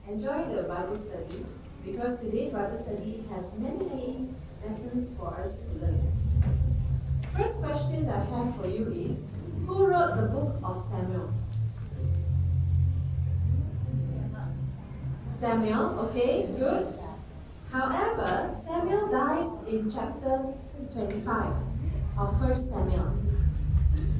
enjoy the Bible study because today's Bible study has many lessons for us to learn. First question that I have for you is, who wrote the book of Samuel? Samuel, okay, good. However, Samuel dies in chapter 25 of 1 Samuel.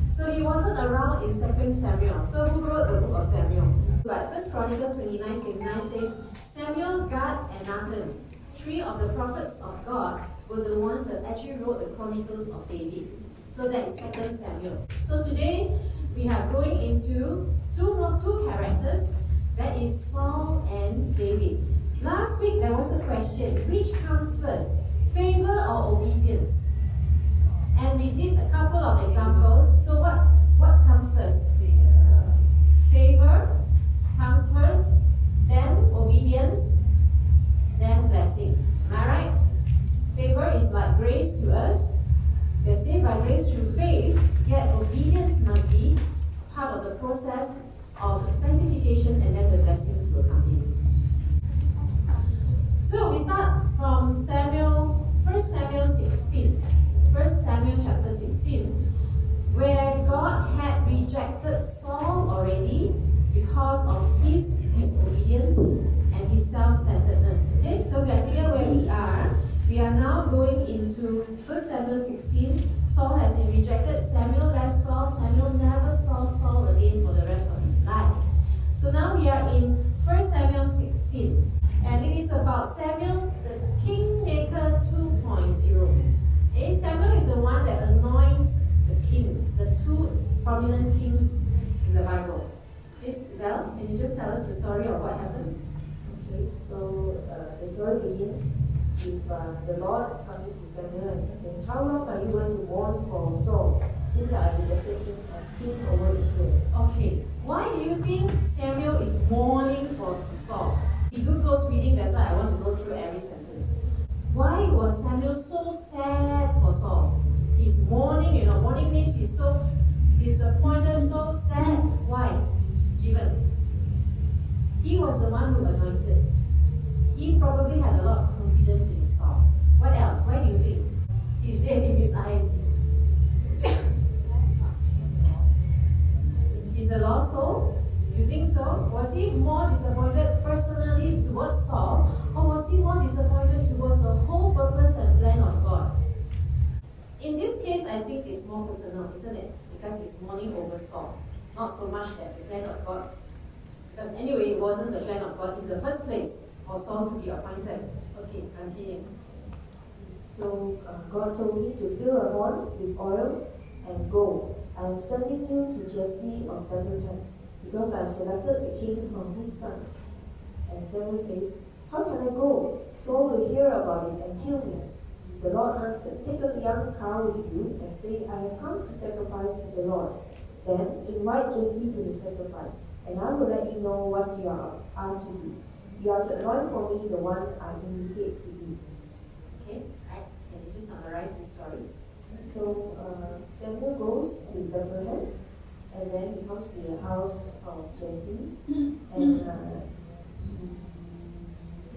So he wasn't around in 2 Samuel. So who wrote the book of Samuel? But 1 Chronicles 29 says, Samuel, Gad, and Nathan, three of the prophets of God, were the ones that actually wrote the Chronicles of David. So that is 2 Samuel. So today, we are going into two characters. That is Saul and David. Last week, there was a question, which comes first, favor or obedience? And we did a couple of examples. So what comes first? Favor comes first, then obedience, then blessing. Am I right? Favor is like grace to us. We are saved by grace through faith, yet obedience must be part of the process of sanctification, and then the blessings will come in. So we start from 1 Samuel 16. 1 Samuel chapter 16, where God had rejected Saul already because of his disobedience and his self-centeredness. Okay, so we are clear where we are. We are now going into 1 Samuel 16. Saul has been rejected. Samuel left Saul. Samuel never saw Saul again for the rest of his life. So now we are in 1 Samuel 16. And it is about Samuel, the Kingmaker 2.0. Okay, Samuel is the one that anoints the kings, the two prominent kings in the Bible. Yes, Belle, can you just tell us the story of what happens? Okay, so the story begins with the Lord coming to Samuel and saying, "How long are you going to mourn for Saul, since I have rejected him as king over Israel?" Okay, why do you think Samuel is mourning for Saul? We do close reading, that's why I want to go through every sentence. Why was Samuel so sad for Saul? He's mourning, mourning means he's so disappointed, so sad. Why? Jivan. He was the one who anointed. He probably had a lot of confidence in Saul. What else? Why do you think? He's dead in his eyes. He's a lost soul? You think so? Was he more disappointed personally towards Saul, or was he more disappointed towards the whole purpose and plan of God? In this case, I think it's more personal, isn't it? Because he's mourning over Saul. Not so much that the plan of God. Because anyway, it wasn't the plan of God in the first place for Saul to be appointed. Okay, continue. So God told him to fill a horn with oil and go. I am sending you to Jesse of Bethlehem, because I have selected a king from his sons. And Samuel says, "How can I go? Saul will hear about it and kill me." The Lord answered, "Take a young cow with you and say, I have come to sacrifice to the Lord. Then invite Jesse to the sacrifice, and I will let you know what you are to do. You are to anoint for me the one I indicate to you." Okay, right. Can you just summarize the story? So Samuel goes to Bethlehem, and then he comes to the house of Jesse, and he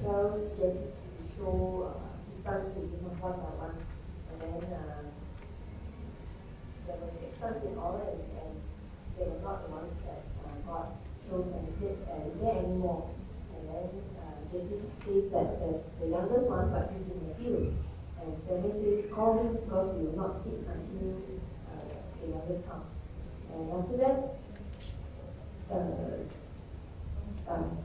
tells Jesse to show his sons to him one by one. And then there were 6 sons in all, and they were not the ones that God chose. And he said, "Is there any more?" And then Jesse says that there's the youngest one, but he's in the field. And Samuel says, "Call him, because we will not sit until the youngest comes." And after that,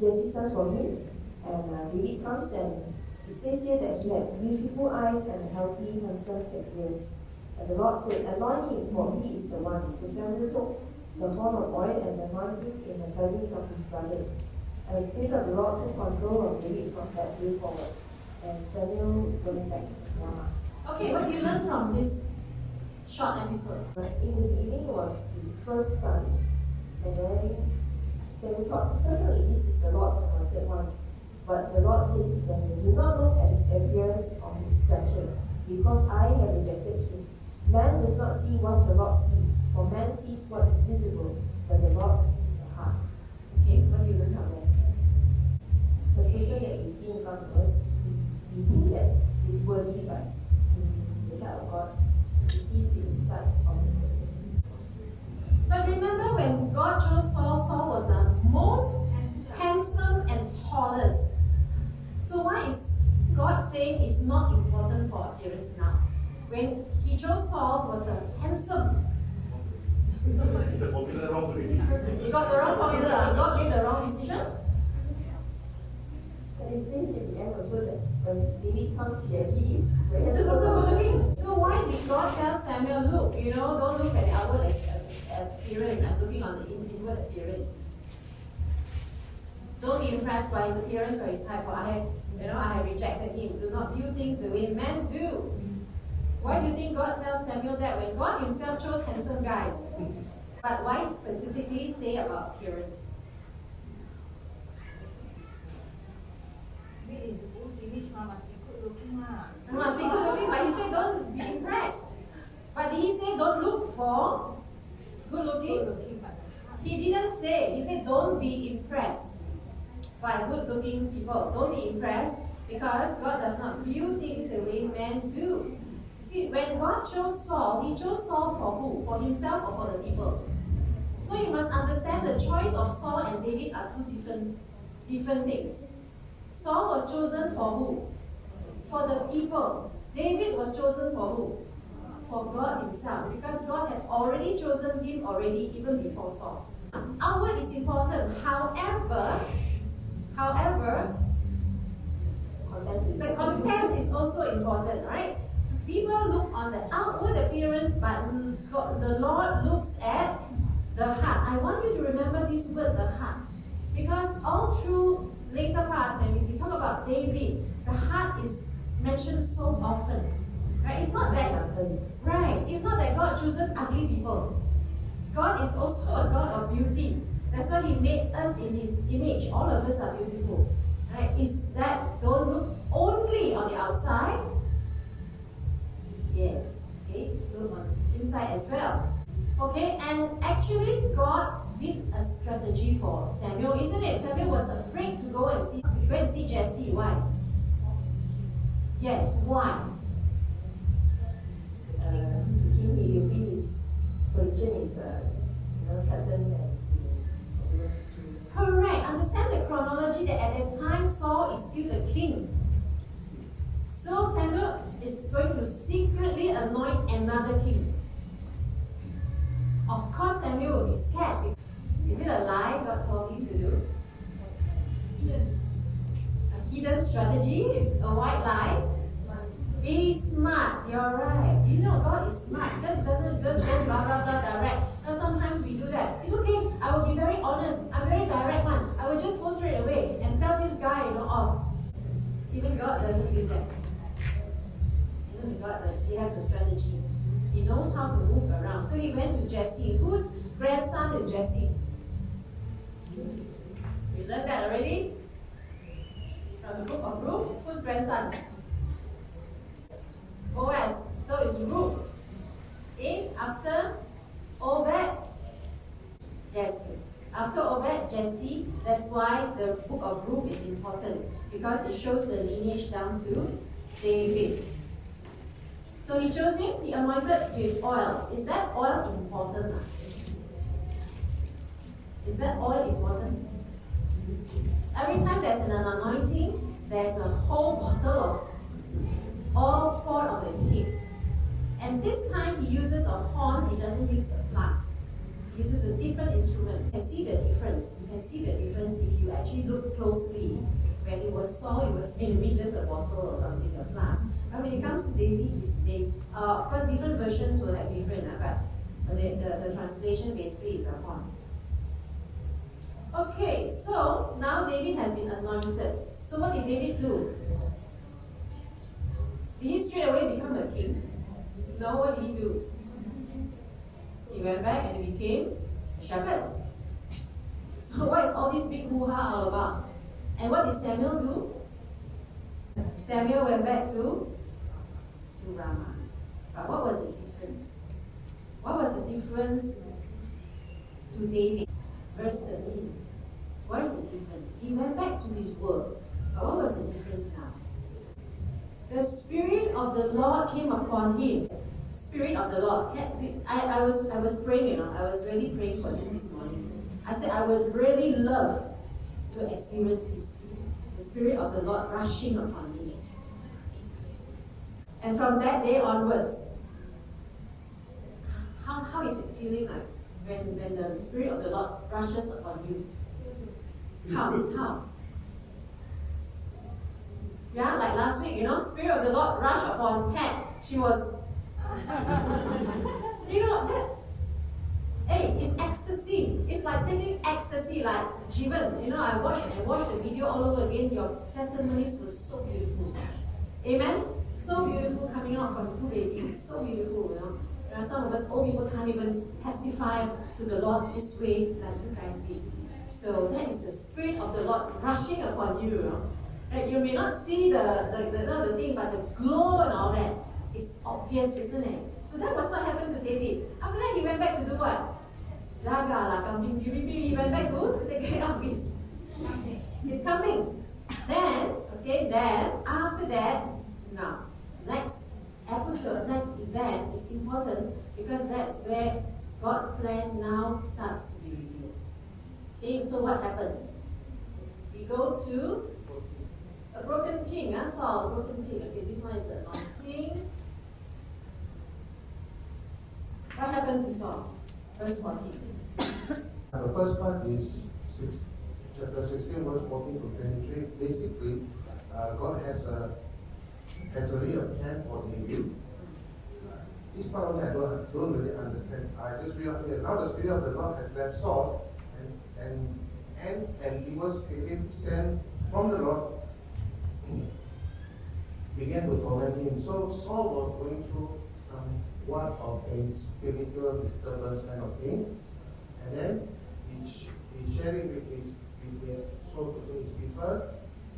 Jesse sends for him, and David comes, and it says here that he had beautiful eyes and a healthy, handsome appearance. And the Lord said, "Anoint him, for he is the one." So Samuel took the horn of oil and anointed him in the presence of his brothers. And the Spirit of the Lord took control of David from that day forward. And Samuel went back to Ramah. Okay, what do you learn from this short episode? In the beginning was the first son, and then Samuel thought, certainly this is the Lord's anointed one. But the Lord said to Samuel, "Do not look at his appearance or his stature, because I have rejected him. Man does not see what the Lord sees, for man sees what is visible, but the Lord sees the heart." Okay, what do you learn from that? that we see in front of us, we think that it's worthy, but in the sight of God, He sees the inside of the person. But remember when God chose Saul, Saul was the most handsome and tallest. So why is God saying it's not important for appearance now? When He chose Saul, was the handsome. The formula wrong already. Got the wrong formula. God made the wrong decision. And it says in the end also that when David comes, he actually is very This is handsome. also good looking. So why did God tell Samuel, look, don't look at the outward appearance, I'm looking on the inward appearance. Don't be impressed by his appearance or his height, for I have rejected him. Do not view things the way men do. Why do you think God tells Samuel that when God himself chose handsome guys? But why specifically say about appearance? Must be good looking, but he said don't be impressed. But did he say don't look for good looking? He didn't say. He said don't be impressed by good looking people. Don't be impressed because God does not view things the way men do. You see, when God chose Saul, He chose Saul for who? For himself or for the people? So you must understand the choice of Saul and David are two different things. Saul was chosen for who? For the people. David was chosen for who? For God himself. Because God had already chosen him even before Saul. Outward is important. However, the content is also important, right? People look on the outward appearance, but the Lord looks at the heart. I want you to remember this word, the heart. Because all through later part, when we talk about David, the heart is mentioned so often. Right? It's not that God chooses ugly people. God is also a God of beauty. That's why He made us in His image. All of us are beautiful. Right? Is that don't look only on the outside. Yes. Okay. Look on the inside as well. Okay. And actually, God did a strategy for Samuel, isn't it? Samuel was afraid to go and see Jesse. Why? Yes. Why? The king, he feels his position is threatened and he will to. Correct. Understand the chronology that at that time Saul is still the king. So Samuel is going to secretly anoint another king. Of course, Samuel will be scared. Is it a lie God told him to do? A hidden strategy? A white lie? Be smart. You're right. God is smart. God doesn't just go blah blah blah direct. Now sometimes we do that. It's okay. I will be very honest. I'm very direct one. I will just go straight away and tell this guy, off. Even God doesn't do that. Even God does. He has a strategy. He knows how to move around. So he went to Jesse. Whose grandson is Jesse? We learned that already from the book of Ruth. Whose grandson? Boaz. So it's Ruth. Okay, after Obed, Jesse. After Obed, Jesse. That's why the book of Ruth is important, because it shows the lineage down to David. So he chose him, he anointed with oil. Is that oil important? Is that oil important? Every time there's an anointing, there's a whole bottle of oil poured on the head. And this time he uses a horn, he doesn't use a flask. He uses a different instrument. You can see the difference. You can see the difference if you actually look closely. When it was Saul, it was maybe just a bottle or something, a flask. But when it comes to David, of course different versions will have different, but the translation basically is a horn. Okay, so now David has been anointed. So what did David do? Did he straight away become a king? No, what did he do? He went back and he became a shepherd. So what is all this big hoo-ha all about? And what did Samuel do? Samuel went back to Ramah. But what was the difference? What was the difference to David? Verse 13. What is the difference? He went back to his work. But what was the difference now? The Spirit of the Lord came upon him. Spirit of the Lord. I was praying, I was really praying for this morning. I said I would really love to experience this. The Spirit of the Lord rushing upon me. And from that day onwards, how is it feeling like when the Spirit of the Lord rushes upon you? How? Yeah, like last week, Spirit of the Lord rushed upon Pat. She was, it's ecstasy. It's like taking ecstasy, like Jivan. I watched the video all over again. Your testimonies were so beautiful. Amen? So beautiful coming out from two babies. So beautiful, Some of us old people can't even testify to the Lord this way like you guys did. So that is the Spirit of the Lord rushing upon you, You may not see the thing, but the glow and all that is obvious, isn't it? So that was what happened to David. After that, he went back to do what? Jaga lah, kambing diri. He went back to take care of his coming. Then after that, now next episode, next event is important because that's where God's plan now starts to be revealed. Okay, so what happened? We go to a broken king, Saul, a broken king. Okay, this one is the anointing. What happened to Saul? Verse 14. The first part is chapter 16, verse 14 to 23. Basically, God has already a plan for David. This part only I don't really understand. I just read out here. Now the Spirit of the Lord has left Saul, and an evil spirit sent from the Lord began to torment him. So Saul was going through somewhat of a spiritual disturbance kind of thing, and then he shared it with his so to say his people,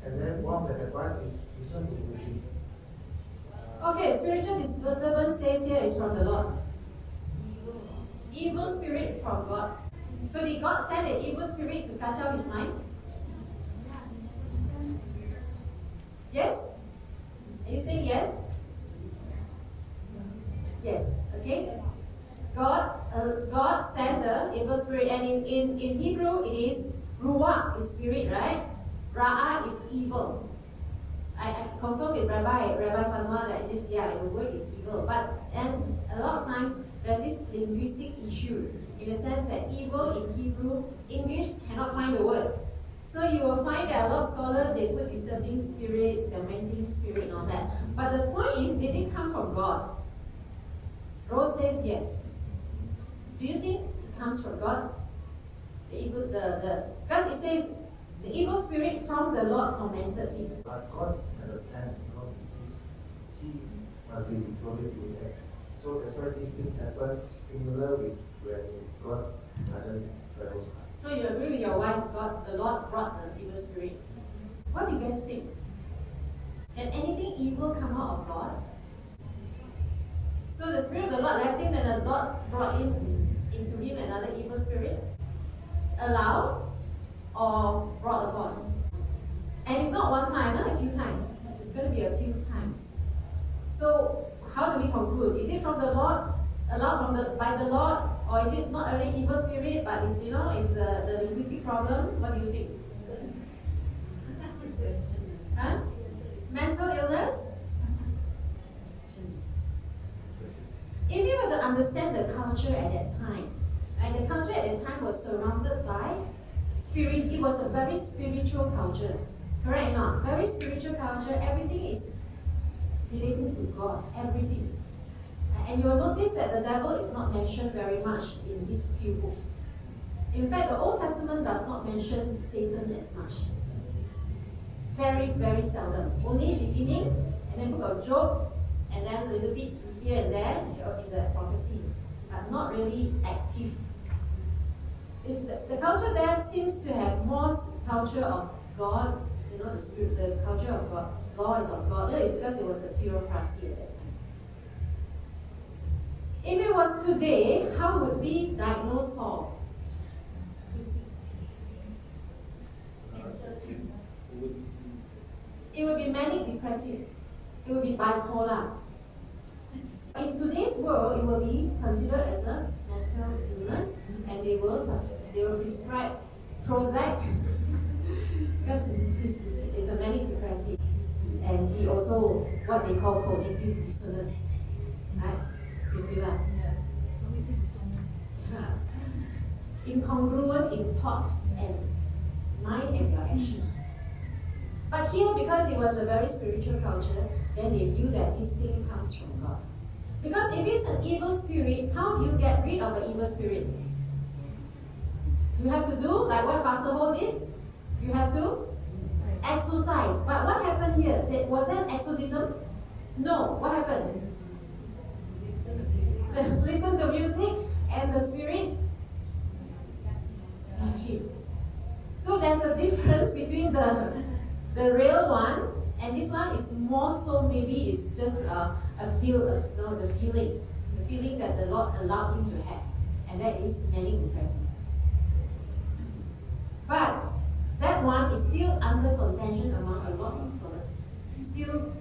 and then one of the advice is listen to music. Okay, spiritual disturbance says here is from the Lord. Evil spirit from God. So did God send an evil spirit to catch out his mind? Yes? Are you saying yes? Yes. Okay. God sent the evil spirit, and in Hebrew it is ruach is spirit, right? Ra'ah is evil. I confirm with Rabbi Fanwa that it is, the word is evil. And a lot of times there's this linguistic issue in the sense that evil in Hebrew, English cannot find the word. So you will find that a lot of scholars, they put disturbing spirit, tormenting spirit and all that. But the point is, did it come from God? Rose says yes. Do you think it comes from God? Because it says, the evil spirit from the Lord tormented him. But God had a plan, he must be victorious in the end. So that's why these things happen similar with when God hardened Pharaoh's heart. So you agree with your wife, the Lord brought the evil spirit. What do you guys think? Can anything evil come out of God? So the Spirit of the Lord left him and the Lord brought into him another evil spirit? Allowed or brought upon? And it's not one time, not a few times. It's going to be a few times. So how do we conclude? Is it from the Lord, allowed by the Lord, or is it not really evil spirit, but it's the linguistic problem? What do you think? Huh? Mental illness? If you were to understand the culture at that time, and the culture at that time was surrounded by spirit, it was a very spiritual culture. Correct or not? Very spiritual culture, everything is relating to God, everything. And you will notice that the devil is not mentioned very much in these few books. In fact, the Old Testament does not mention Satan as much. Very, very seldom. Only beginning, and then book of Job, and then a little bit here and there in the prophecies, but not really active. The culture there seems to have more culture of God, the spirit, the culture of God, laws of God, because it was a theocracy at that time. If it was today, how would we diagnose Saul? It will be manic depressive. It will be bipolar. In today's world, it will be considered as a mental illness, and they will prescribe Prozac because it's a manic depressive, and he also what they call cognitive dissonance, right, Priscilla? Incongruent in thoughts and mind and your action. But here, because it was a very spiritual culture, then they view that this thing comes from God. Because if it's an evil spirit, how do you get rid of an evil spirit? You have to do like what Pastor Ho did. You have to exorcise. But what happened here? Was that an exorcism? No. What happened? Listen to music and the spirit left him. So there's a difference between the real one and this one is more so maybe it's just the feeling that the Lord allowed him to have, and that is manic depressive. But that one is still under contention among a lot of scholars. Still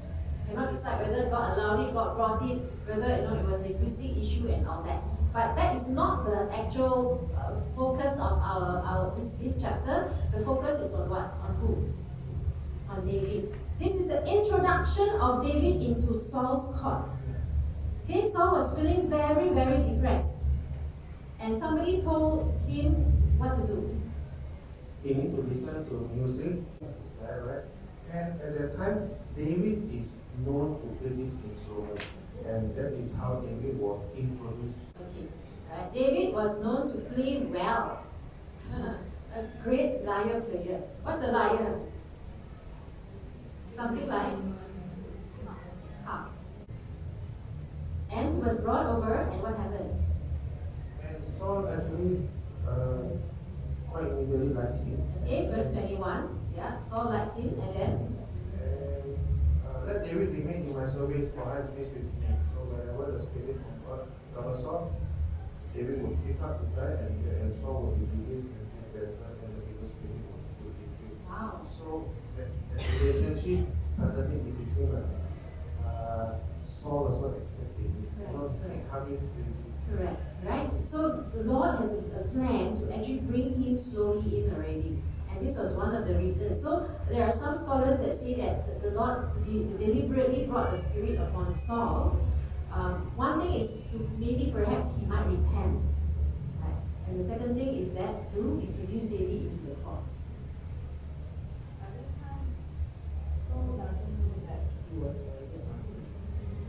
cannot decide whether God allowed it, God brought it, whether it was a linguistic issue and all that. But that is not the actual focus of this chapter. The focus is on what? On who? On David. This is the introduction of David into Saul's court. Okay, Saul was feeling very, very depressed. And somebody told him what to do. He need to listen to music, right? And at that time, David is known to play this instrument. And that is how David was introduced. Okay, right. David was known to play well. A great lyre player. What's a lyre? Something like harp. And he was brought over, and what happened? And Saul actually quite immediately liked him. Okay, verse 21. Yeah, Saul liked him, and then? And let David remain in my service, for I am pleased with him. So whenever the spirit of God comes Saul, David would pick up his guy, and Saul would be relieved and feel better, and the evil spirit would be killed. Wow. So that relationship, suddenly it became like Saul was not accepting it. He can come in freely. Correct, right? So the Lord has a plan to actually bring him slowly in already. And this was one of the reasons. So there are some scholars that say that the Lord deliberately brought a spirit upon Saul. One thing is to maybe perhaps he might repent. Right? And the second thing is that to introduce David into the court. Saul doesn't know that he was already anointed.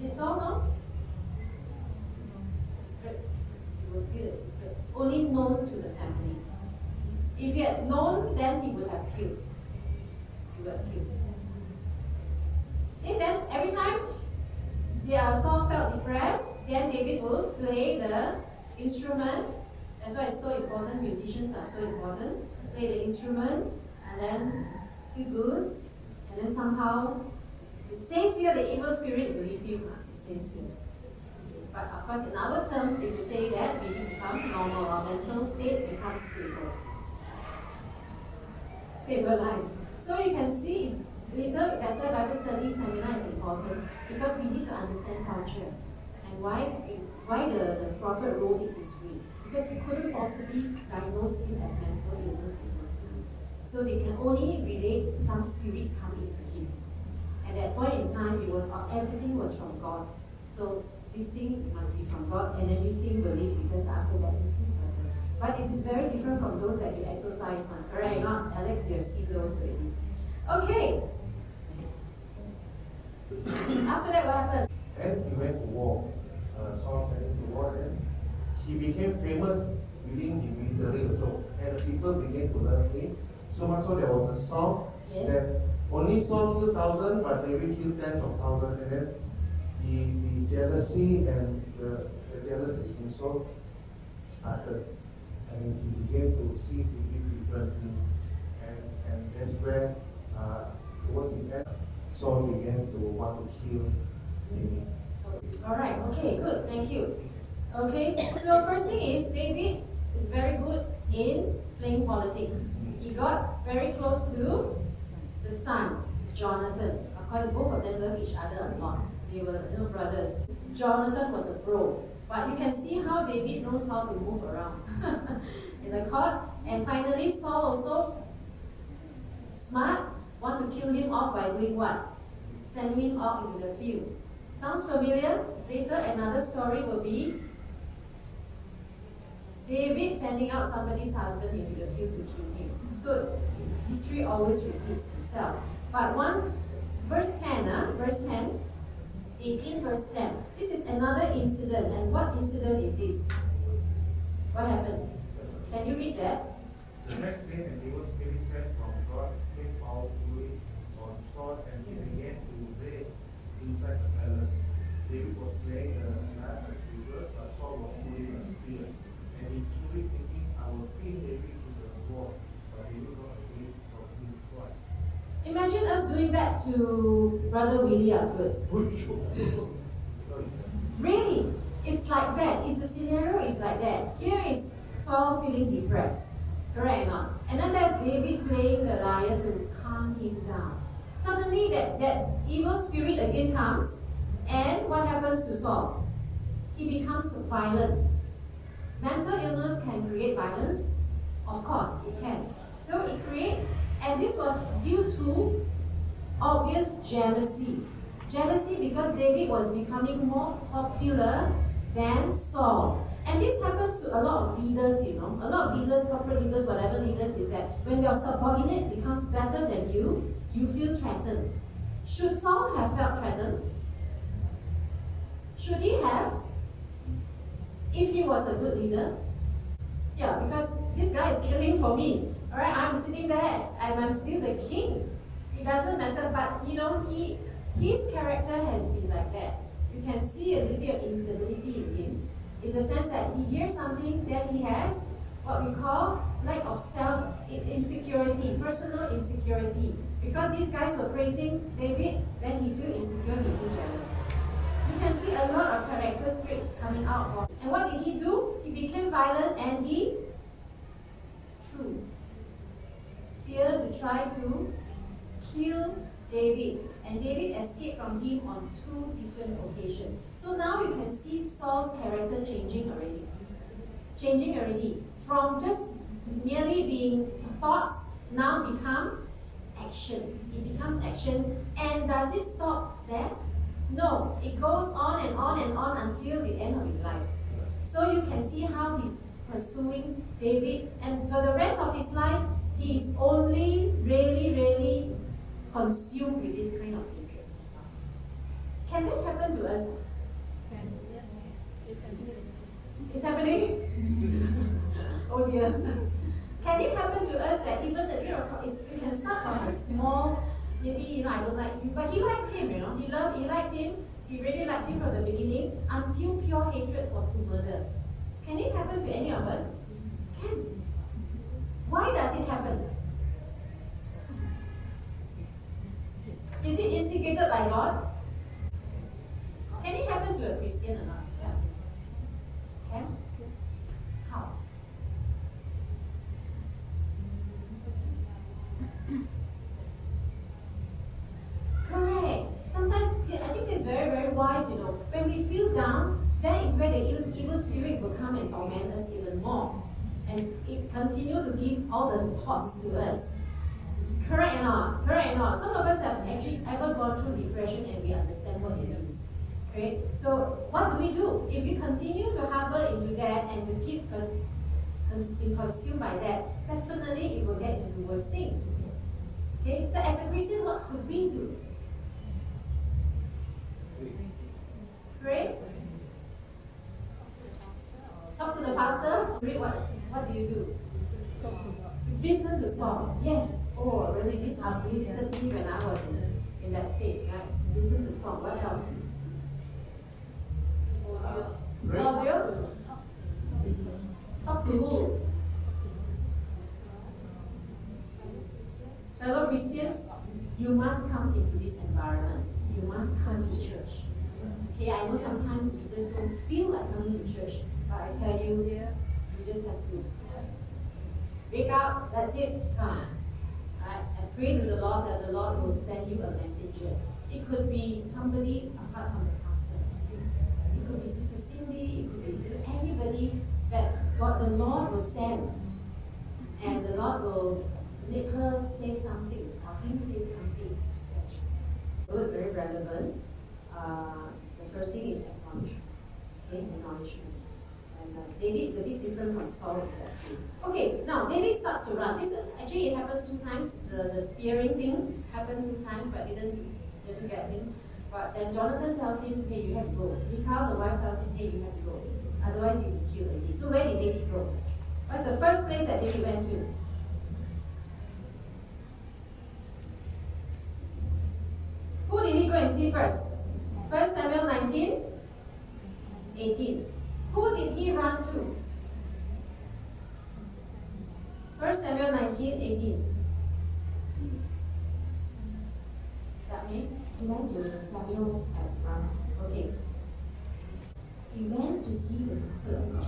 Did Saul know? Secret. It was still a secret. Only known to the family. If he had known, then he would have killed. He would have killed. Okay, then every time Saul felt depressed, then David will play the instrument. That's why it's so important. Musicians are so important. Play the instrument and then feel good. And then somehow, it says here the evil spirit will leave you. It says here. Okay. But of course, in our terms, if you say that, we become normal. Our mental state becomes stabilized. So you can see later, that's why Bible study seminar is important, because we need to understand culture and why the prophet wrote it this way. Because he couldn't possibly diagnose him as mental illness in this time. So they can only relate some spirit come into him. At that point in time, everything was from God. So this thing must be from God, and then this thing will leave, because after that it feels better. But it is very different from those that you exercise on. Correct? Not Alex, you have seen those already. Okay. After that, what happened? And he went to war. Saul sent him to war, and he became famous within the military also. And the people began to love him. So much so there was a song that only Saul killed 1,000, but David killed tens of thousands. And then the jealousy and the jealousy in Saul started. And he began to see David differently. And that's where, towards the end, Saul began to want to kill David. Alright, okay, good, thank you. Okay, so first thing is, David is very good in playing politics. He got very close to the sun. Jonathan. Of course, both of them love each other a lot. They were brothers. Jonathan was a pro. But you can see how David knows how to move around in the court. And finally, Saul also smart, want to kill him off by doing what? Sending him out into the field. Sounds familiar? Later, another story will be David sending out somebody's husband into the field to kill him. So history always repeats itself. But verse 10, 18 verse 10. This is another incident. And what incident is this? What happened? Can you read that? The next day, an evil spirit sent from God came out Huey on Saul, and he began to raid inside the palace. David was playing the knife at river, but Saul was holding a spear. And he truly thinking, I will pin David to the wall, but he would not agree from him twice. Imagine us doing that to Brother Willie afterwards. Really? It's like that. The scenario is like that. Here is Saul feeling depressed. Correct or not? And then there's David playing the lyre to calm him down. Suddenly that evil spirit again comes, and what happens to Saul? He becomes violent. Mental illness can create violence. Of course, it can. So it creates, and this was due to obvious jealousy. Jealousy because David was becoming more popular than Saul. And this happens to a lot of leaders, A lot of leaders, corporate leaders, whatever leaders, is that when your subordinate becomes better than you, you feel threatened. Should Saul have felt threatened? Should he have? If he was a good leader? Yeah, because this guy is killing for me. Alright, I'm sitting there and I'm still the king. It doesn't matter, but his character has been like that. You can see a little bit of instability in him, in the sense that he hears something, then he has what we call lack of insecurity, personal insecurity. Because these guys were praising David, then he feels insecure, he feels jealous. You can see a lot of character traits coming out from him. And what did he do? He became violent and he threw spear to try to kill David. And David escaped from him on 2 different occasions. So now you can see Saul's character changing already. From just merely being thoughts, now become action. It becomes action. And does it stop there? No. It goes on and on and on until the end of his life. So you can see how he's pursuing David. And for the rest of his life, he is only really consumed with this kind of hatred. Can that happen to us? It's happening? Oh dear. Can it happen to us that even it can start from a small, maybe I don't like you, but he liked him, he liked him, he really liked him from the beginning until pure hatred to murder. Can it happen to any of us? Can. Why does it happen? Is it instigated by God? Can it happen to a Christian or not? Can? How? Correct. Sometimes I think it's very wise, When we feel down, that is where the evil spirit will come and torment us even more. And it continue to give all the thoughts to us. Correct or not? Some of us have actually ever gone through depression and we understand what it means. Okay? So what do? If we continue to harbor into that and to keep being consumed by that, definitely it will get into worse things. Okay? So as a Christian, what could we do? Pray? Talk to the pastor? Read what do you do? Listen to song. Yes. Oh, really, this uplifted me when I was in that state, right? Listen to song. What else? Audio? Talk to who? Fellow Christians, you must come into this environment. You must come to church. Okay, I know sometimes we just don't feel like coming to church, but I tell you, you just have to wake up, that's it, come. right? And pray to the Lord that the Lord will send you a messenger. It could be somebody apart from the pastor. It could be Sister Cindy, it could be anybody that God, the Lord will send. And the Lord will make her say something, or him say something. That's good, very relevant. The first thing is acknowledgement. Okay, acknowledgement. And David is a bit different from Saul in that case. Okay, now David starts to run. This actually it happens 2 times. The spearing thing happened 2 times, but didn't get him. But then Jonathan tells him, hey, you have to go. Michal, the wife, tells him, hey, you have to go. Otherwise you'll be killed already. So where did David go? What's the first place that David went to? Who did he go and see first? 1 Samuel 19, 18. Who did he run to? 1 Samuel 19, 18. That me? He went to Samuel at Ramah. Okay. He went to see the prophet of God.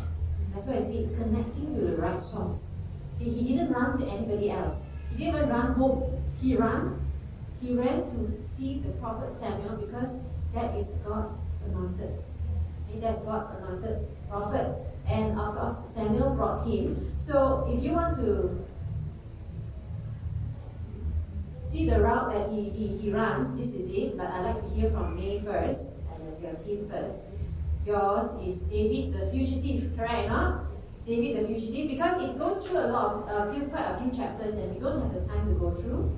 That's why I say connecting to the right source. He didn't run to anybody else. He didn't even run home. He ran to see the prophet Samuel because that is God's anointed. And that's God's anointed prophet. And of course, Samuel brought him. So if you want to see the route that he runs, this is it. But I'd like to hear from May first, and then your team first. Yours is David the fugitive, correct or not? David the fugitive, because it goes through quite a few chapters, and we don't have the time to go through.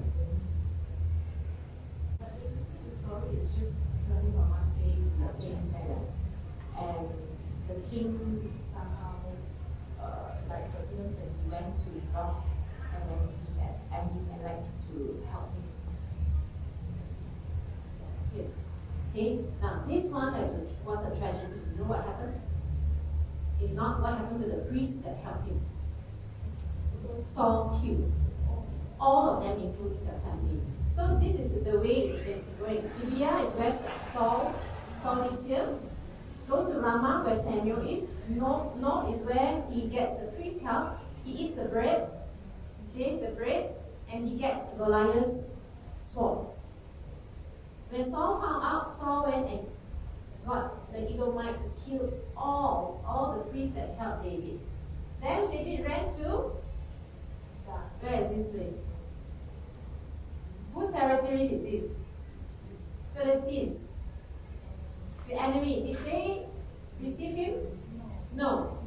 But basically, the story is just traveling from one place to the next, and the king somehow, like for example, when he went to Rock, and then he had Ahimelech to help him. Here. Okay, now this one was a tragedy. You know what happened? If not, what happened to the priests that helped him? Saul killed. All of them, including their family. So this is the way it is going. Gibeah is where Saul lives here. Goes to Ramah where Samuel is. North is where he gets the priest's help. He eats the bread. Okay, the bread. And he gets Goliath's sword. When Saul found out, Saul went and got the Edomite to kill all the priests that helped David. Then David ran to where is this place? Whose territory is this? Philistines. The enemy. Did they receive him? No.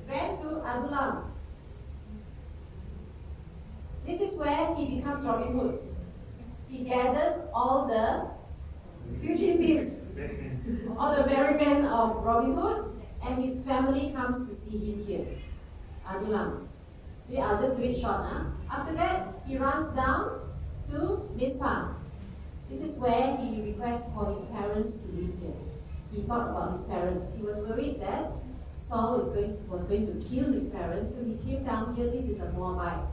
Ran to Adullam. This is where he becomes Robin Hood. He gathers all the fugitives, all the merry men of Robin Hood, and his family comes to see him here. Adullam. Okay, I'll just do it short. After that, he runs down to Mizpah. This is where he requests for his parents to live here. He thought about his parents. He was worried that Saul was going to kill his parents, so he came down here. This is the Moabite.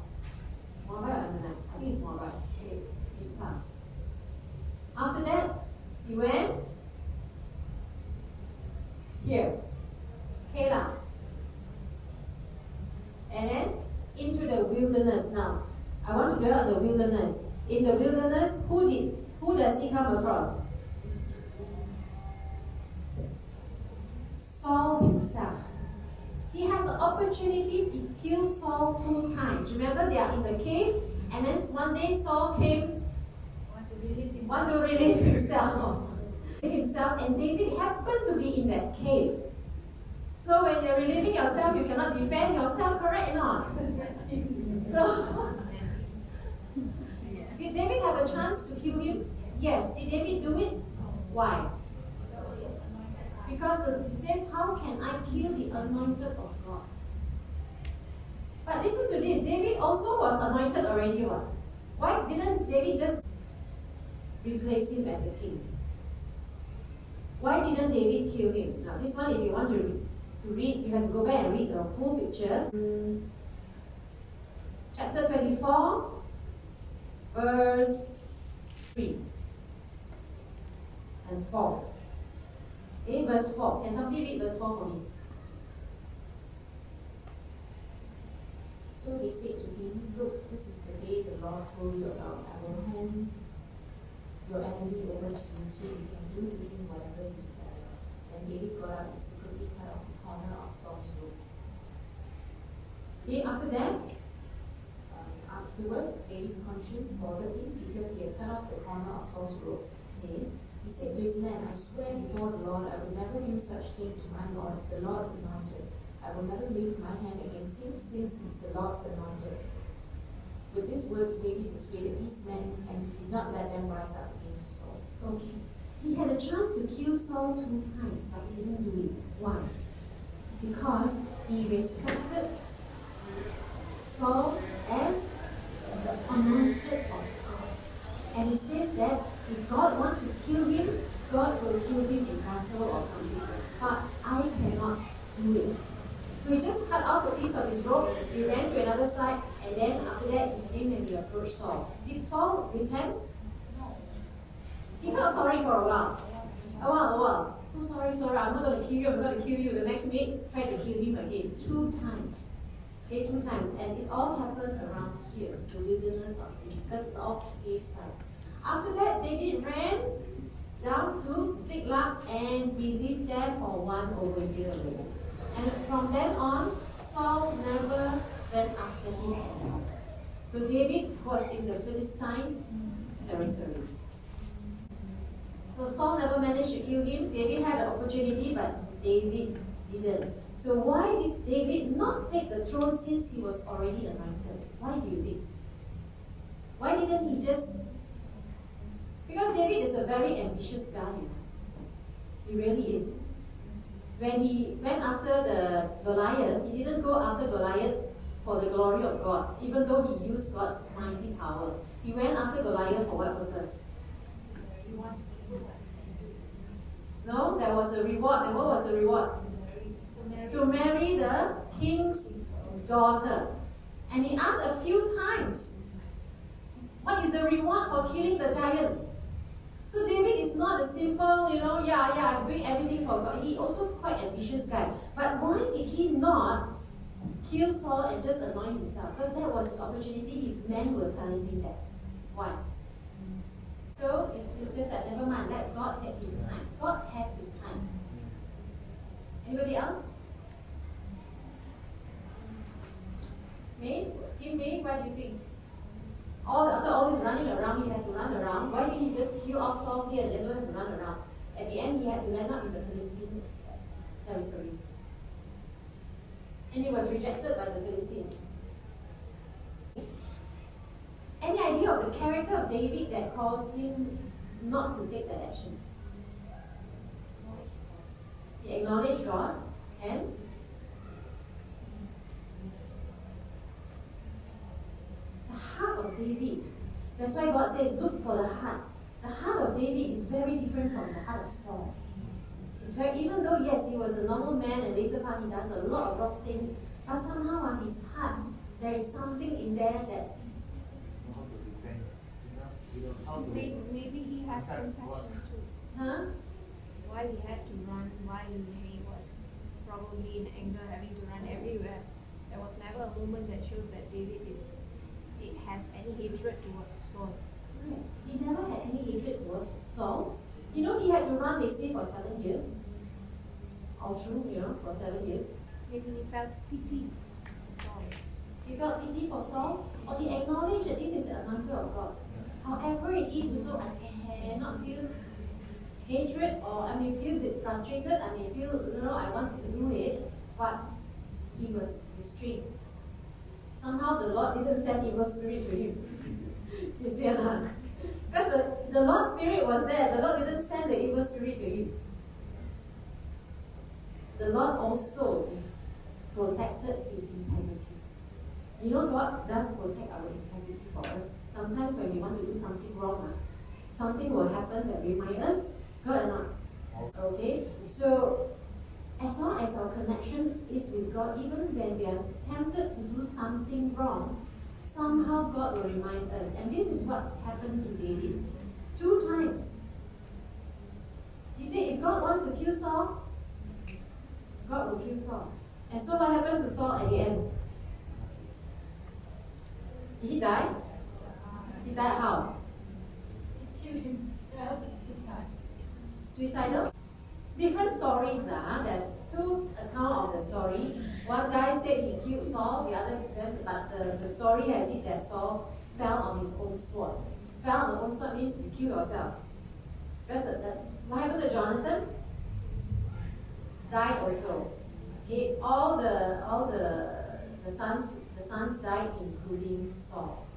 Moabite or Ammonite? I think it's Moabite. Okay, Mizpah. After that, he went here, Keilah. And then into the wilderness now. I want to dwell on the wilderness. In the wilderness, who does he come across? Saul himself. He has the opportunity to kill Saul 2 times. Remember, they are in the cave, and then one day Saul came, want to relieve himself. And David happened to be in that cave. So when you're relieving yourself, you cannot defend yourself, correct or not? So, did David have a chance to kill him? Yes. Did David do it? Why? Because it says, how can I kill the anointed of God? But listen to this, David also was anointed already. What? Why didn't David just replace him as a king? Why didn't David kill him? Now this one, if you want to read, you have to go back and read the full picture. Chapter 24, verse 3 and 4. Okay, verse 4. Can somebody read verse 4 for me? So they said to him, "Look, this is the day the Lord told you about. I will hand your enemy over to you, so you can do to him whatever you desire." Then David got up and secretly cut off the corner of Saul's robe. Okay, after that, Afterward, David's conscience bothered him because he had cut off the corner of Saul's robe. okay, He said to his men, "I swear before the Lord, I will never do such thing to my Lord, the Lord's anointed. I will never lift my hand against him, since he is the Lord's anointed." With these words, David persuaded his men, and he did not let them rise up against Saul. okay. He had a chance to kill Saul 2 times, but he didn't do it. Why? Because he respected Saul as the anointed of God. And he says that if God wants to kill him, God will kill him in battle or something. But I cannot do it. So he just cut off a piece of his robe, he ran to another side, and then after that he came and he approached Saul. Did Saul repent? He felt sorry for a while. A while. So sorry, I'm not going to kill you. The next minute, try to kill him again. 2 times. Okay, 2 times. And it all happened around here, the wilderness of Sin, because it's all cave side. After that, David ran down to Ziklag and he lived there for 1 over year already. And from then on, Saul never went after him anymore. So David was in the Philistine territory. So Saul never managed to kill him. David had an opportunity, but David didn't. So why did David not take the throne since he was already anointed? Why do you think? Why didn't he just... Because David is a very ambitious guy. He really is. When he went after the Goliath, he didn't go after Goliath for the glory of God, even though he used God's mighty power. He went after Goliath for what purpose? No, there was a reward. And what was the reward? To marry the king's daughter. And he asked a few times, what is the reward for killing the giant? So David is not a simple, I'm doing everything for God. He also quite ambitious guy. But why did he not kill Saul and just anoint himself? Because that was his opportunity. His men were telling him that. Why? So it's just that, never mind, let God take his time. God has his time. Anybody else? May? Team May, what do you think? After all this running around, he had to run around. Why didn't he just kill off Saul here and then don't have to run around? At the end, he had to land up in the Philistine territory. And he was rejected by the Philistines. Any idea of the character of David that caused him not to take that action? He acknowledged God and the heart of David. That's why God says, look for the heart. The heart of David is very different from the heart of Saul. Even though, yes, he was a normal man and later part he does a lot of wrong things, but somehow on his heart, there is something in there that... Maybe he had compassion too. Huh? Why he had to run, why he was probably in anger, having to run everywhere. There was never a moment that shows that David has any hatred towards Saul. Right. He never had any hatred towards Saul. He had to run, they say, for 7 years. All through, for 7 years. Maybe he felt pity for Saul. He felt pity for Saul, or he acknowledged that this is the anointed of God. However it is, also I cannot feel hatred, or I may feel a bit frustrated, I may feel, I want to do it, but he was restrained. Somehow the Lord didn't send evil spirit to him. You see or not? Because the Lord's spirit was there, the Lord didn't send the evil spirit to him. The Lord also protected his integrity. God does protect our integrity for us. Sometimes when we want to do something wrong, something will happen that remind us, God or not. Okay? So, as long as our connection is with God, even when we are tempted to do something wrong, somehow God will remind us. And this is what happened to David. 2 times. He said, if God wants to kill Saul, God will kill Saul. And so what happened to Saul at the end? Did he die? He died how? He killed himself. Suicidal? Different stories. There's two accounts of the story. One guy said he killed Saul, but the story has it that Saul fell on his own sword. Fell on the own sword means you kill yourself. What happened to Jonathan? Died also. Okay, all the sons died, including Saul.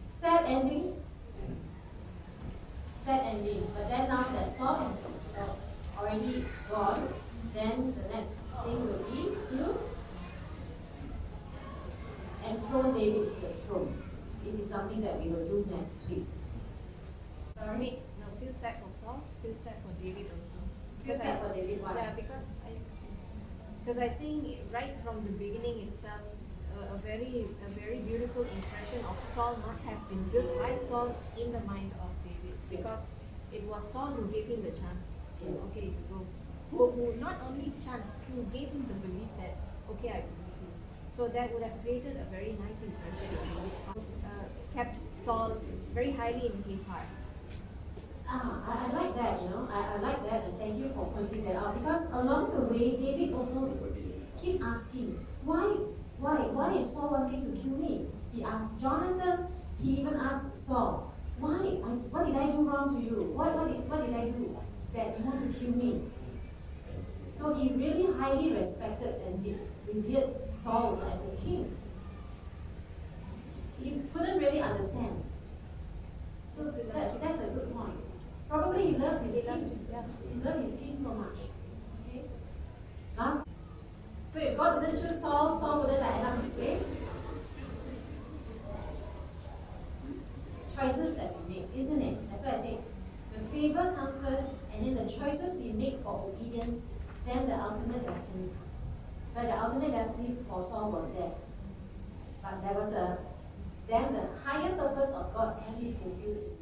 Sad ending. Sad ending. But then now that Saul is already gone, then the next thing will be to enthrone David to the throne. It is something that we will do next week. Sorry? No, feel sad for Saul, feel sad for David also. Feel sad for David, why? Yeah, because I think right from the beginning itself, a very beautiful impression of Saul must have been built by Saul in the mind of David, because it was Saul who gave him the chance. Yes. Okay, to go. Who not only chance, who gave him the belief that okay, I believe you. So that would have created a very nice impression in David's kept Saul very highly in his heart. I like that, I like that, and thank you for pointing that out, because along the way, David also keep asking, why is Saul wanting to kill me? He asked Jonathan, he even asked Saul, what did I do wrong to you? What did I do that you want to kill me? So he really highly respected and he revered Saul as a king. He couldn't really understand. So that's a good point. Probably he loved his king. He loved his king so much. Okay. Last. So if God didn't choose Saul, Saul wouldn't have ended up this way. Choices that we make, isn't it? That's why I say the favor comes first, and then the choices we make for obedience, then the ultimate destiny comes. So the ultimate destiny for Saul was death. But then the higher purpose of God can be fulfilled in